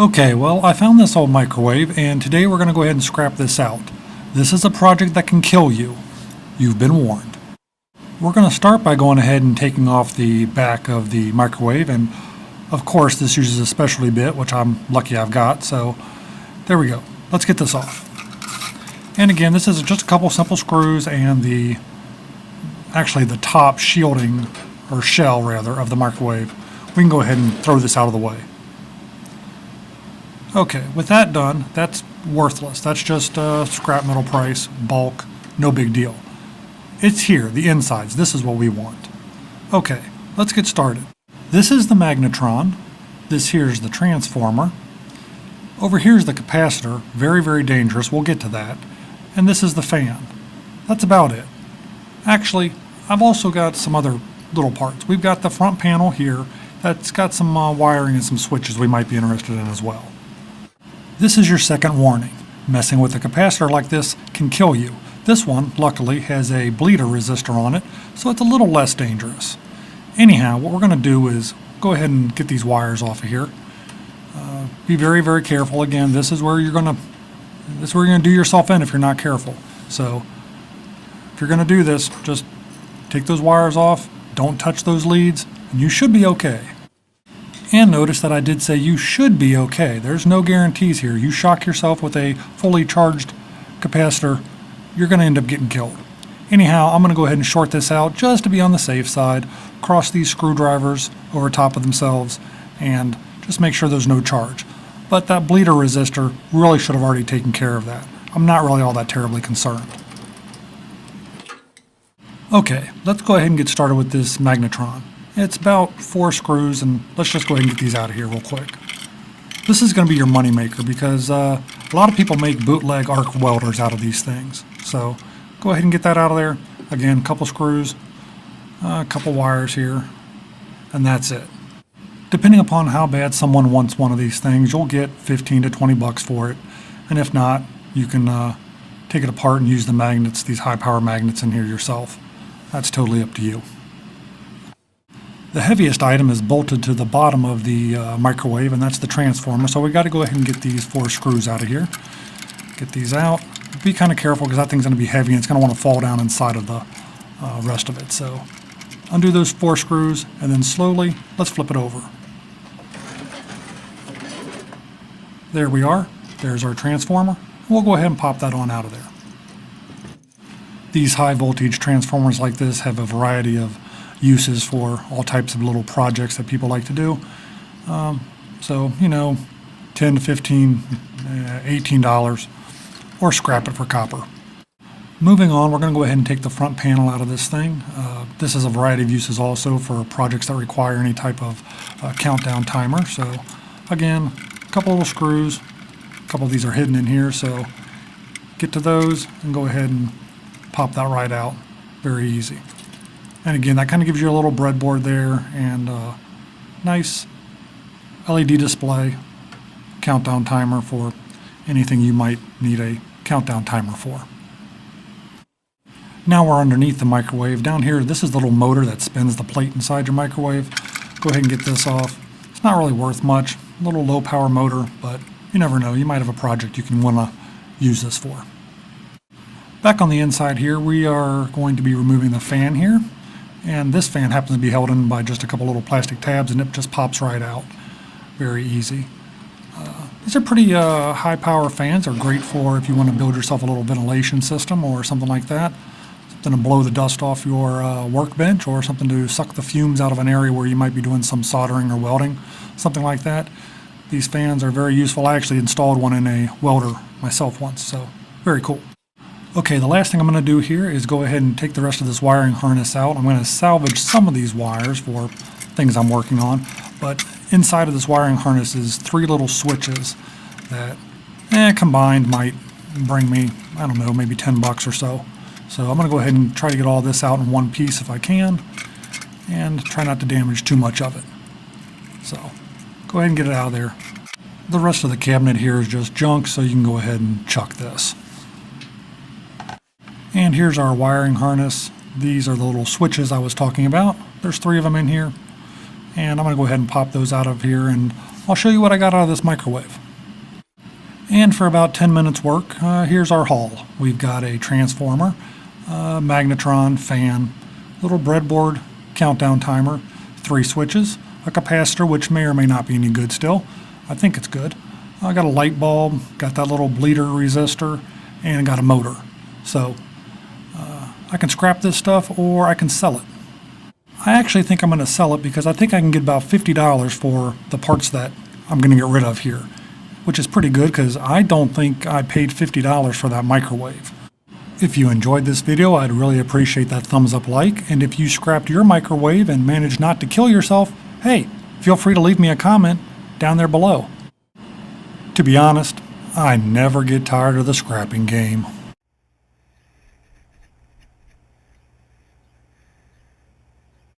Okay, well, I found this old microwave, and today we're going to go ahead and scrap this out. This is a project that can kill you. You've been warned. We're going to start by going ahead and taking off the back of the microwave, and of course this uses a specialty bit, which I'm lucky I've got, so there we go. Let's get this off. And again, this is just a couple simple screws and the top shielding, or shell rather, of the microwave. We can go ahead and throw this out of the way. Okay, with that done, that's worthless. That's just scrap metal price, bulk, no big deal. It's here, the insides. This is what we want. Okay, let's get started. This is the magnetron. This here's the transformer. Over here's the capacitor. Very, very dangerous. We'll get to that. And this is the fan. That's about it. Actually, I've also got some other little parts. We've got the front panel here. That's got some wiring and some switches we might be interested in as well. This is your second warning. Messing with a capacitor like this can kill you. This one, luckily, has a bleeder resistor on it, so it's a little less dangerous. Anyhow, what we're going to do is go ahead and get these wires off of here. Be very, very careful. Again, this is where you're going to do yourself in if you're not careful. So, if you're going to do this, just take those wires off, don't touch those leads, and you should be okay. And notice that I did say you should be okay. There's no guarantees here. You shock yourself with a fully charged capacitor, you're going to end up getting killed. Anyhow, I'm going to go ahead and short this out just to be on the safe side. Cross these screwdrivers over top of themselves and just make sure there's no charge. But that bleeder resistor really should have already taken care of that. I'm not really all that terribly concerned. Okay, let's go ahead and get started with this magnetron. It's about 4 screws, and let's just go ahead and get these out of here real quick. This is going to be your money maker because a lot of people make bootleg arc welders out of these things. So go ahead and get that out of there. Again, a couple screws, a couple wires here, and that's it. Depending upon how bad someone wants one of these things, you'll get 15 to 20 bucks for it. And if not, you can take it apart and use the magnets, these high power magnets in here yourself. That's totally up to you. The heaviest item is bolted to the bottom of the microwave, and that's the transformer. So we got to go ahead and get these 4 screws out of here. Get these out. Be kind of careful because that thing's going to be heavy and it's going to want to fall down inside of the rest of it. So undo those 4 screws and then slowly, let's flip it over. There we are. There's our transformer. We'll go ahead and pop that on out of there. These high voltage transformers like this have a variety of uses for all types of little projects that people like to do. So, you know, $10 to $15, $18, or scrap it for copper. Moving on, we're going to go ahead and take the front panel out of this thing. This is a variety of uses also for projects that require any type of countdown timer. So, again, a couple little screws. A couple of these are hidden in here, so get to those and go ahead and pop that right out. Very easy. And again, that kind of gives you a little breadboard there and a nice LED display, countdown timer for anything you might need a countdown timer for. Now we're underneath the microwave. Down here, this is the little motor that spins the plate inside your microwave. Go ahead and get this off. It's not really worth much. A little low power motor, but you never know. You might have a project you can want to use this for. Back on the inside here, we are going to be removing the fan here. And this fan happens to be held in by just a couple little plastic tabs, and it just pops right out. Very easy. These are pretty high power fans. They're great for if you want to build yourself a little ventilation system or something like that. Something to blow the dust off your workbench, or something to suck the fumes out of an area where you might be doing some soldering or welding, something like that. These fans are very useful. I actually installed one in a welder myself once, so very cool. Okay, the last thing I'm going to do here is go ahead and take the rest of this wiring harness out. I'm going to salvage some of these wires for things I'm working on, but inside of this wiring harness is 3 little switches that combined might bring me, I don't know, maybe 10 bucks or so. So I'm going to go ahead and try to get all this out in one piece if I can, and try not to damage too much of it. So go ahead and get it out of there. The rest of the cabinet here is just junk, so you can go ahead and chuck this. And here's our wiring harness. These are the little switches I was talking about. There's 3 of them in here. And I'm going to go ahead and pop those out of here and I'll show you what I got out of this microwave. And for about 10 minutes work, here's our haul. We've got a transformer, magnetron, fan, little breadboard, countdown timer, 3 switches, a capacitor which may or may not be any good still. I think it's good. I got a light bulb, got that little bleeder resistor, and got a motor. So I can scrap this stuff or I can sell it. I actually think I'm going to sell it because I think I can get about $50 for the parts that I'm going to get rid of here, which is pretty good because I don't think I paid $50 for that microwave. If you enjoyed this video, I'd really appreciate that thumbs up like, and if you scrapped your microwave and managed not to kill yourself, hey, feel free to leave me a comment down there below. To be honest, I never get tired of the scrapping game.